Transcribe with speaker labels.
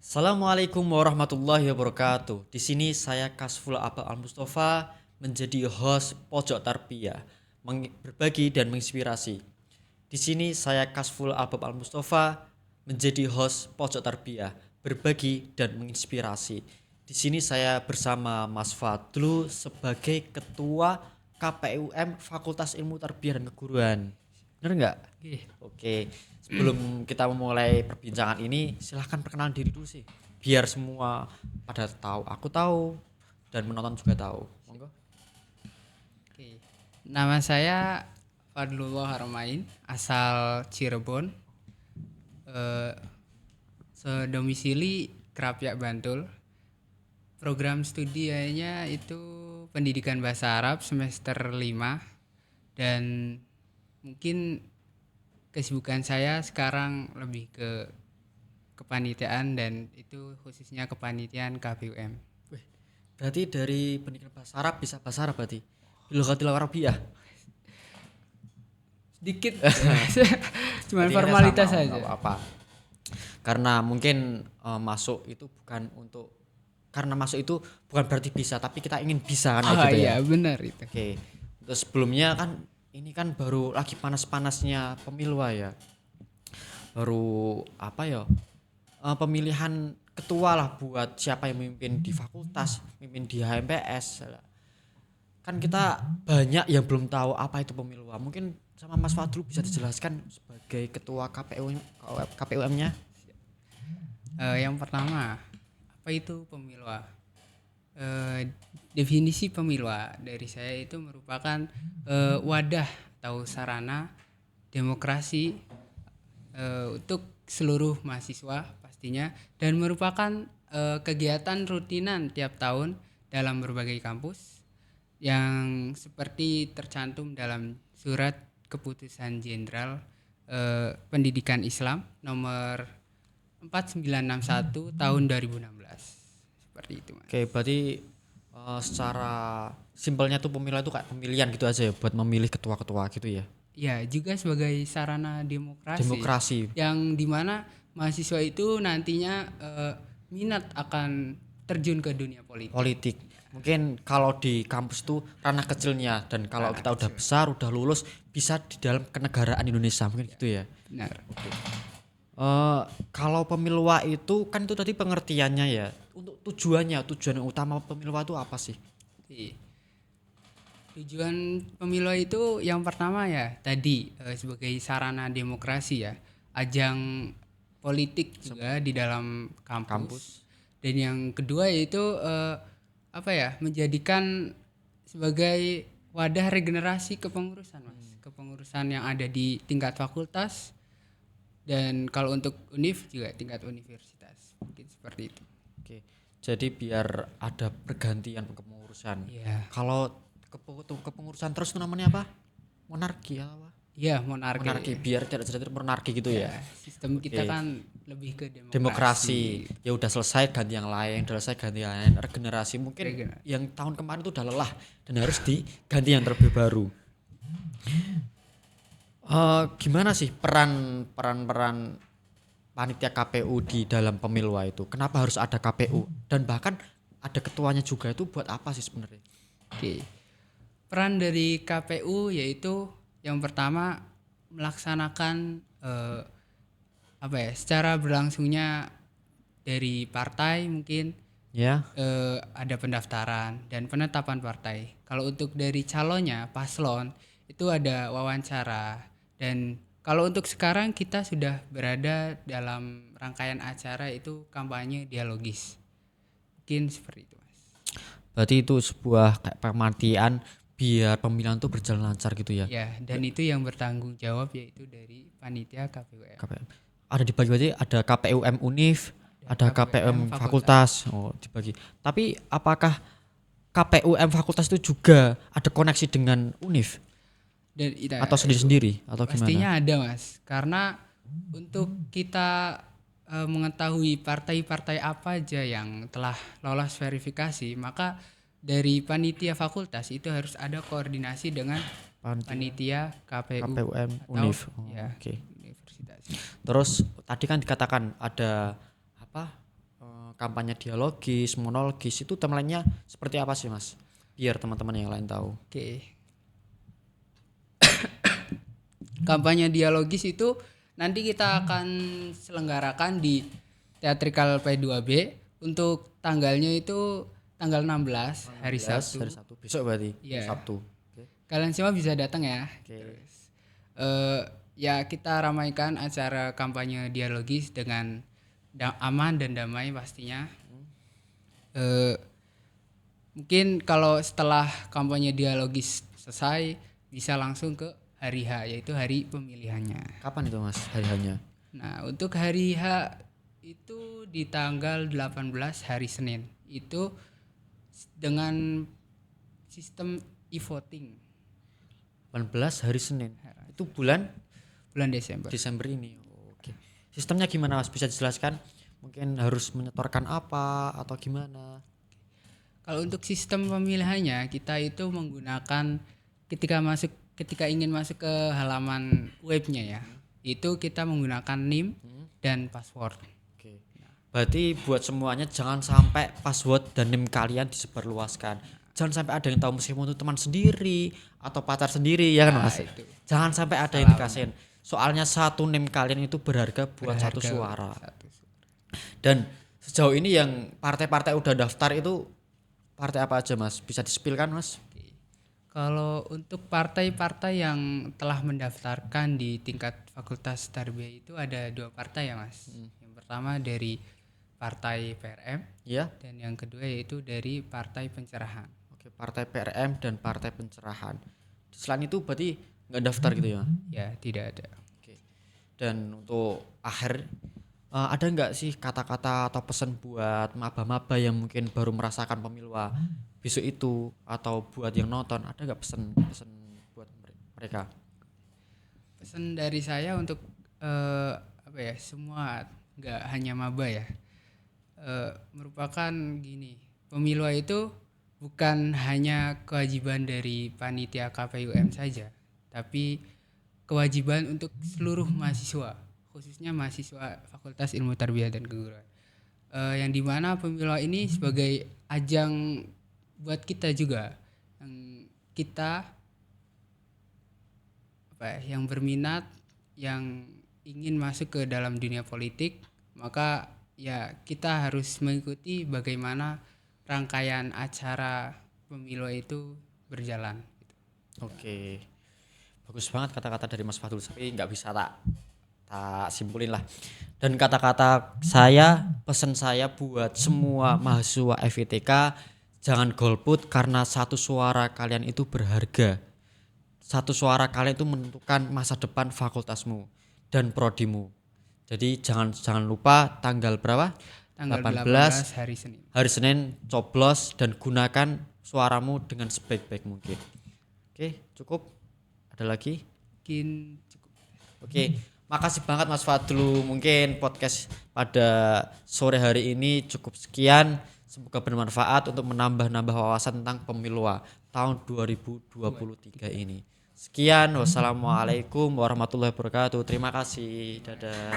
Speaker 1: Assalamualaikum warahmatullahi wabarakatuh. Di sini saya Kasful Abel Al Mustafa menjadi host Pojok Tarbiyah, berbagi dan menginspirasi. Di sini saya Kasful Abel Al Mustafa menjadi host Pojok Tarbiyah, berbagi dan menginspirasi. Di sini saya bersama Mas Fadlu sebagai Ketua KPUM Fakultas Ilmu Tarbiyah dan Keguruan. Bener nggak?
Speaker 2: Oke,
Speaker 1: Oke, sebelum kita memulai perbincangan ini, silahkan perkenalan diri dulu sih, biar semua pada tahu, aku tahu, dan menonton juga tahu. Monggo.
Speaker 2: oke. Nama saya Fadlullah Harmain, asal Cirebon, eh, sedomisili Krapyak Bantul. Program studianya itu Pendidikan Bahasa Arab semester 5 dan mungkin kesibukan saya sekarang lebih ke kepanitiaan dan itu khususnya kepanitiaan KPUM.
Speaker 1: Wih, berarti dari pendidikan bahasa Arab bisa bahasa Arab berarti. Bilughatil Arabiyah.
Speaker 2: Sedikit, cuman
Speaker 1: Berarti kita
Speaker 2: formalitas
Speaker 1: sama, nggak
Speaker 2: saja.
Speaker 1: apa-apa. Karena mungkin masuk itu bukan untuk karena masuk itu bukan berarti bisa, tapi kita ingin bisa kan kayak
Speaker 2: Ah
Speaker 1: gitu ya.
Speaker 2: iya benar itu.
Speaker 1: Oke. Terus sebelumnya kan ini kan baru lagi panas-panasnya pemilu ya. Baru apa ya? Pemilihan ketua lah buat siapa yang memimpin di fakultas, memimpin di HMPS. Kan kita banyak yang belum tahu apa itu pemilu. Mungkin sama Mas Fadlu bisa dijelaskan sebagai ketua KPUM-nya.
Speaker 2: Yang pertama, apa itu pemilu? Definisi pemilu dari saya itu merupakan wadah atau sarana demokrasi untuk seluruh mahasiswa pastinya dan merupakan kegiatan rutinan tiap tahun dalam berbagai kampus yang seperti tercantum dalam surat keputusan jenderal pendidikan Islam nomor 4961 tahun 2016 seperti itu Mas.
Speaker 1: Oke, berarti secara simpelnya tuh pemilu itu kayak pemilihan gitu aja ya buat memilih ketua-ketua gitu ya.
Speaker 2: Ya juga sebagai sarana demokrasi,
Speaker 1: Demokrasi
Speaker 2: yang dimana mahasiswa itu nantinya minat akan terjun ke dunia politik.
Speaker 1: politik. Mungkin kalau di kampus tuh ranah kecilnya dan kalau
Speaker 2: Ranah
Speaker 1: kita udah
Speaker 2: kecil.
Speaker 1: besar, udah lulus bisa di dalam kenegaraan Indonesia mungkin gitu ya.
Speaker 2: Benar.
Speaker 1: Kalau pemilwa itu kan itu tadi pengertiannya ya. Untuk tujuan utama pemilwa itu apa sih?
Speaker 2: Jadi, tujuan pemilu itu yang pertama ya tadi sebagai sarana demokrasi ya, ajang politik juga di dalam kampus. Dan yang kedua yaitu apa ya, menjadikan sebagai wadah regenerasi kepengurusan Mas. Kepengurusan yang ada di tingkat fakultas dan kalau untuk univ juga tingkat universitas. Mungkin seperti itu.
Speaker 1: Oke. Jadi biar ada pergantian kepengurusan.
Speaker 2: Iya.
Speaker 1: Kalau kepengurusan terus itu namanya apa? Monarki apa?
Speaker 2: Iya, monarki.
Speaker 1: Monarki biar tidak jadi monarki gitu ya.
Speaker 2: Sistem kita
Speaker 1: Oke.
Speaker 2: kan lebih ke
Speaker 1: Demokrasi. Ya udah selesai ganti yang lain, udah selesai ganti yang lain, regenerasi. Mungkin
Speaker 2: Regenerasi.
Speaker 1: yang tahun kemarin itu udah lelah dan harus diganti yang terlebih baru. Gimana sih peran panitia KPU di dalam pemilu itu? Kenapa harus ada KPU dan bahkan ada ketuanya juga itu buat apa sih sebenarnya?
Speaker 2: Oke. Peran dari KPU yaitu yang pertama melaksanakan apa ya? Secara berlangsungnya dari partai mungkin
Speaker 1: Ya.
Speaker 2: ada pendaftaran dan penetapan partai. Kalau untuk dari calonnya paslon itu ada wawancara dan kalau untuk sekarang kita sudah berada dalam rangkaian acara itu kampanye dialogis. Mungkin seperti itu, Mas.
Speaker 1: Berarti itu sebuah kayak pematian biar pemilihan tuh berjalan lancar gitu ya.
Speaker 2: Ya, dan itu yang bertanggung jawab yaitu dari panitia KPUM.
Speaker 1: KPM. Ada dibagi berarti ada KPUM Univ, ada KPUM Fakultas. Oh, dibagi. Tapi apakah KPUM Fakultas itu juga ada koneksi dengan Univ
Speaker 2: Dan
Speaker 1: atau sendiri-sendiri atau
Speaker 2: pastinya
Speaker 1: gimana?
Speaker 2: ada Mas, karena untuk kita mengetahui partai-partai apa aja yang telah lolos verifikasi, maka dari panitia fakultas itu harus ada koordinasi dengan panitia KPU
Speaker 1: KPUM
Speaker 2: atau
Speaker 1: Univ. Oh,
Speaker 2: ya
Speaker 1: oke.
Speaker 2: universitas.
Speaker 1: Terus tadi kan dikatakan ada apa? kampanye dialogis, monologis itu timelinenya seperti apa sih Mas? Biar teman-teman yang lain tahu.
Speaker 2: Oke. Kampanye dialogis itu nanti kita akan selenggarakan di Teatrikal P2B untuk tanggalnya itu tanggal 16 hari
Speaker 1: 16
Speaker 2: Sabtu.
Speaker 1: hari Sabtu. Besok berarti
Speaker 2: Iya.
Speaker 1: Sabtu. Oke.
Speaker 2: Kalian semua bisa datang ya.
Speaker 1: Oke.
Speaker 2: Ya kita ramaikan acara kampanye dialogis dengan aman dan damai pastinya. Mungkin kalau setelah kampanye dialogis selesai bisa langsung ke hari H, yaitu hari pemilihannya.
Speaker 1: Kapan itu Mas hari-harinya?
Speaker 2: Nah, untuk hari H itu di tanggal 18 hari Senin. Itu dengan sistem e-voting
Speaker 1: 18 hari Senin. Itu bulan
Speaker 2: bulan Desember.
Speaker 1: Desember ini. Oke. Sistemnya gimana Mas? Bisa dijelaskan? Mungkin harus menyetorkan apa atau gimana?
Speaker 2: Kalau untuk sistem pemilihannya kita itu menggunakan ketika ingin masuk ke halaman webnya ya, itu kita menggunakan NIM dan password.
Speaker 1: Oke. Berarti buat semuanya jangan sampai password dan NIM kalian disebarluaskan. Jangan sampai ada yang tahu meskipun itu teman sendiri atau pacar sendiri ya kan Mas.
Speaker 2: itu.
Speaker 1: Jangan sampai ada yang dikasihin. Soalnya satu NIM kalian itu berharga buat satu suara. Dan sejauh ini yang partai-partai udah daftar itu partai apa aja Mas? Bisa di-spill-kan Mas?
Speaker 2: Kalau untuk partai-partai yang telah mendaftarkan di tingkat Fakultas Tarbiyah itu ada 2 partai ya Mas. Yang pertama dari Partai PRM
Speaker 1: Iya.
Speaker 2: dan yang kedua yaitu dari Partai Pencerahan.
Speaker 1: Oke, Partai PRM dan Partai Pencerahan. Selain itu berarti nggak daftar gitu ya?
Speaker 2: Ya, tidak ada.
Speaker 1: Oke. Dan untuk akhir ada nggak sih kata-kata atau pesan buat maba-maba yang mungkin baru merasakan pemilu besok itu atau buat yang nonton ada nggak pesan buat mereka?
Speaker 2: Pesan dari saya untuk apa ya, semua nggak hanya maba ya, merupakan gini, pemilu itu bukan hanya kewajiban dari panitia KPUM saja, tapi kewajiban untuk seluruh mahasiswa, khususnya mahasiswa Fakultas Ilmu Tarbiyah dan Keguruan, yang dimana pemilu ini sebagai ajang buat kita juga, yang kita yang berminat, yang ingin masuk ke dalam dunia politik, maka ya kita harus mengikuti bagaimana rangkaian acara pemilu itu berjalan.
Speaker 1: Oke, bagus banget kata-kata dari Mas Fadul, tapi nggak bisa tak simpulin lah. Dan kata-kata saya, pesan saya buat semua mahasiswa FITK, jangan golput karena satu suara kalian itu berharga. Satu suara kalian itu menentukan masa depan fakultasmu dan prodimu. Jadi jangan lupa tanggal berapa?
Speaker 2: Tanggal
Speaker 1: 18
Speaker 2: hari Senin.
Speaker 1: Hari Senin coblos dan gunakan suaramu dengan sebaik-baik mungkin. Oke, cukup? Ada lagi?
Speaker 2: Mungkin cukup.
Speaker 1: Oke, makasih banget Mas Fadlu. Mungkin podcast pada sore hari ini cukup sekian. Semoga bermanfaat untuk menambah wawasan tentang pemilu tahun 2023 ini. Sekian, wassalamualaikum warahmatullahi wabarakatuh. Terima kasih. Dadah.